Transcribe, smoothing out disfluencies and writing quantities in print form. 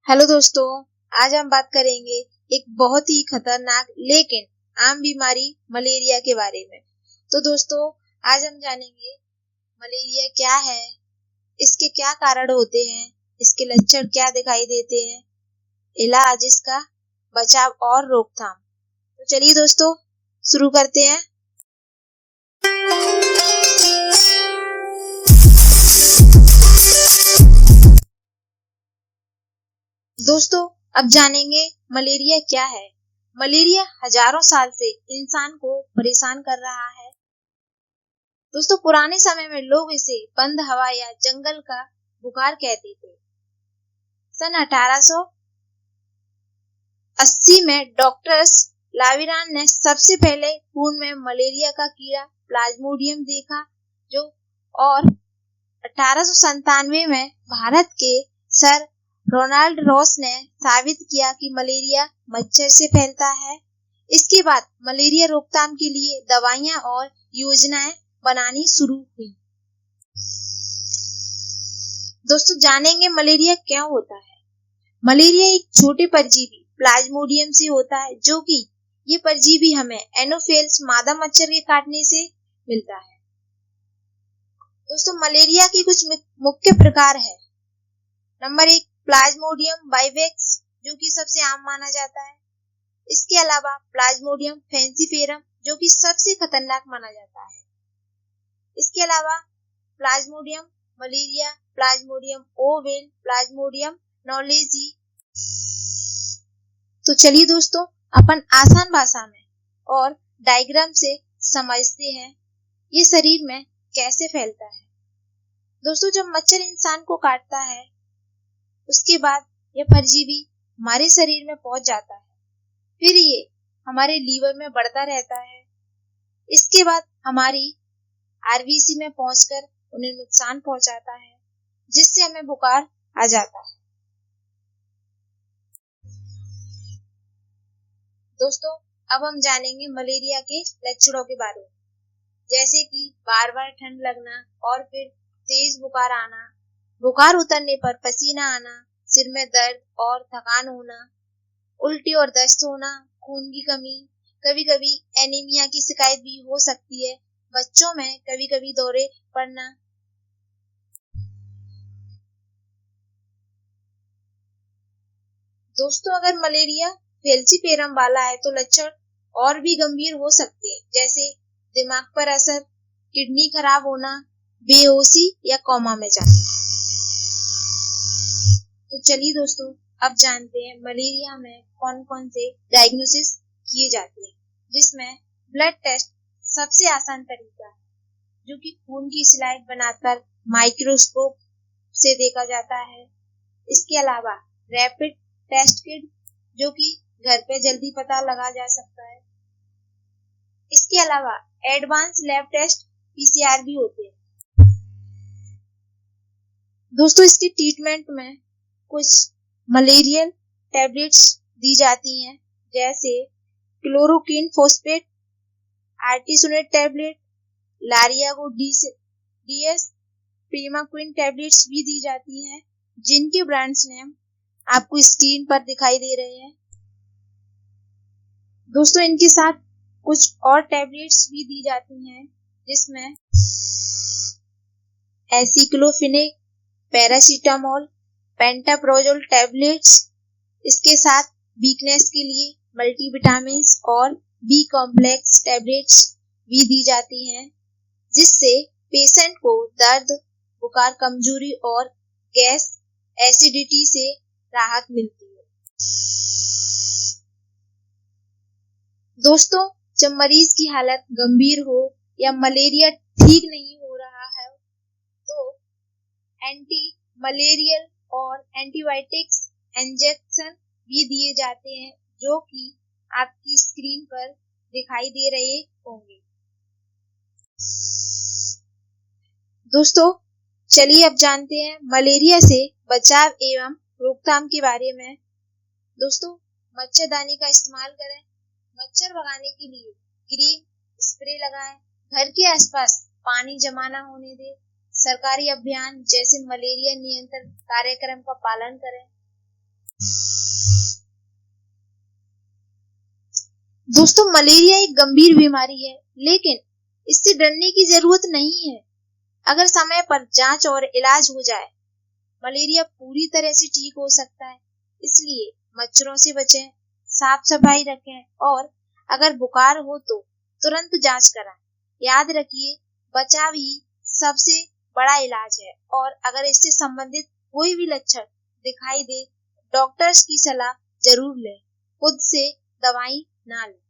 Hello दोस्तों। आज हम बात करेंगे एक बहुत ही खतरनाक लेकिन आम बीमारी मलेरिया के बारे में। तो दोस्तों, आज हम जानेंगे मलेरिया क्या है, इसके क्या कारण होते हैं, इसके लक्षण क्या दिखाई देते हैं, इलाज इसका, बचाव और रोकथाम। तो चलिए दोस्तों, शुरू करते हैं। दोस्तों, अब जानेंगे मलेरिया क्या है। मलेरिया हजारों साल से इंसान को परेशान कर रहा है। दोस्तों, पुराने समय में लोग इसे बंद हवा या जंगल का बुखार कहते थे। सन 1880 में डॉक्टर्स लाविरान ने सबसे पहले खून में मलेरिया का कीड़ा प्लाज्मोडियम देखा, जो और 1897 में भारत के सर रोनाल्ड रॉस ने साबित किया कि मलेरिया मच्छर से फैलता है। इसके बाद मलेरिया रोकथाम के लिए दवाइयां और योजनाएं बनानी शुरू हुई। दोस्तों, जानेंगे मलेरिया क्यों होता है। मलेरिया एक छोटे परजीवी प्लाज्मोडियम से होता है, जो कि ये परजीवी हमें एनोफेल्स मादा मच्छर के काटने से मिलता है। दोस्तों, मलेरिया के कुछ मुख्य प्रकार है। नंबर 1, प्लाज्मोडियम वाइवेक्स, जो कि सबसे आम माना जाता है। इसके अलावा प्लाज्मोडियम फैंसीफेरम, जो कि सबसे खतरनाक माना जाता है। इसके अलावा plasmodium malaria, plasmodium ovale, plasmodium knowlesi. तो चलिए दोस्तों, अपन आसान भाषा में और डायग्राम से समझते हैं ये शरीर में कैसे फैलता है। दोस्तों, जब मच्छर इंसान को काटता है, उसके बाद यह परजीवी हमारे शरीर में पहुंच जाता है। फिर ये हमारे लीवर में बढ़ता रहता है। इसके बाद हमारी आरबीसी में पहुंचकर उन्हें नुकसान पहुंचाता है, जिससे हमें बुखार आ जाता है। दोस्तों, अब हम जानेंगे मलेरिया के लक्षणों के बारे में, जैसे कि बार बार ठंड लगना और फिर तेज बुखार आना, बुखार उतरने पर पसीना आना, सिर में दर्द और थकान होना, उल्टी और दस्त होना, खून की कमी, कभी कभी एनीमिया की शिकायत भी हो सकती है। बच्चों में कभी कभी दौरे पड़ना। दोस्तों, अगर मलेरिया फैंसीफेरम वाला है तो लक्षण और भी गंभीर हो सकते हैं, जैसे दिमाग पर असर, किडनी खराब होना, बेहोशी या कोमा में जाना। तो चलिए दोस्तों, अब जानते हैं मलेरिया में कौन कौन से डायग्नोसिस किए जाते हैं, जिसमें ब्लड टेस्ट सबसे आसान तरीका है, जो कि खून की स्लाइड बनाकर माइक्रोस्कोप से देखा जाता है। इसके अलावा रैपिड टेस्ट किट, जो कि घर पे जल्दी पता लगा जा सकता है। इसके अलावा एडवांस लैब टेस्ट पीसीआर भी होते हैं। दोस्तों, इसके ट्रीटमेंट में कुछ मलेरियल टैबलेट्स दी जाती हैं, जैसे chloroquine phosphate, artesunate tablet, Lariago DS, primaquine tablets भी दी जाती हैं, जिनके ब्रांड्स नेम आपको स्क्रीन पर दिखाई दे रहे हैं। दोस्तों, इनके साथ कुछ और टैबलेट्स भी दी जाती हैं, जिसमें एसिक्लोफिनेक, पैरासीटामोल, पेंटाप्रोजोल टैबलेट्स। इसके साथ वीकनेस के लिए मल्टीविटामिन और बी कॉम्प्लेक्स टैबलेट्स भी दी जाती हैं, जिससे पेशेंट को दर्द, बुखार, कमजोरी और गैस एसिडिटी से राहत मिलती है। दोस्तों, जब मरीज की हालत गंभीर हो या मलेरिया ठीक नहीं हो रहा है, तो एंटी मलेरियल और एंटीबायोटिक्स इंजेक्शन भी दिए जाते हैं, जो कि आपकी स्क्रीन पर दिखाई दे रहे होंगे। दोस्तों, चलिए अब जानते हैं मलेरिया से बचाव एवं रोकथाम के बारे में। दोस्तों, मच्छरदानी का इस्तेमाल करें, मच्छर भगाने के लिए क्रीम स्प्रे लगाएं, घर के आसपास पानी जमा न होने दें, सरकारी अभियान जैसे मलेरिया नियंत्रण कार्यक्रम का पालन करें। दोस्तों, मलेरिया एक गंभीर बीमारी है, लेकिन इससे डरने की जरूरत नहीं है। अगर समय पर जांच और इलाज हो जाए, मलेरिया पूरी तरह से ठीक हो सकता है। इसलिए मच्छरों से बचें, साफ सफाई रखें और अगर बुखार हो तो तुरंत जांच कराएं। याद रखिए, बचाव ही सबसे बड़ा इलाज है और अगर इससे संबंधित कोई भी लक्षण दिखाई दे, डॉक्टर्स की सलाह जरूर लें। खुद से दवाई ना लें।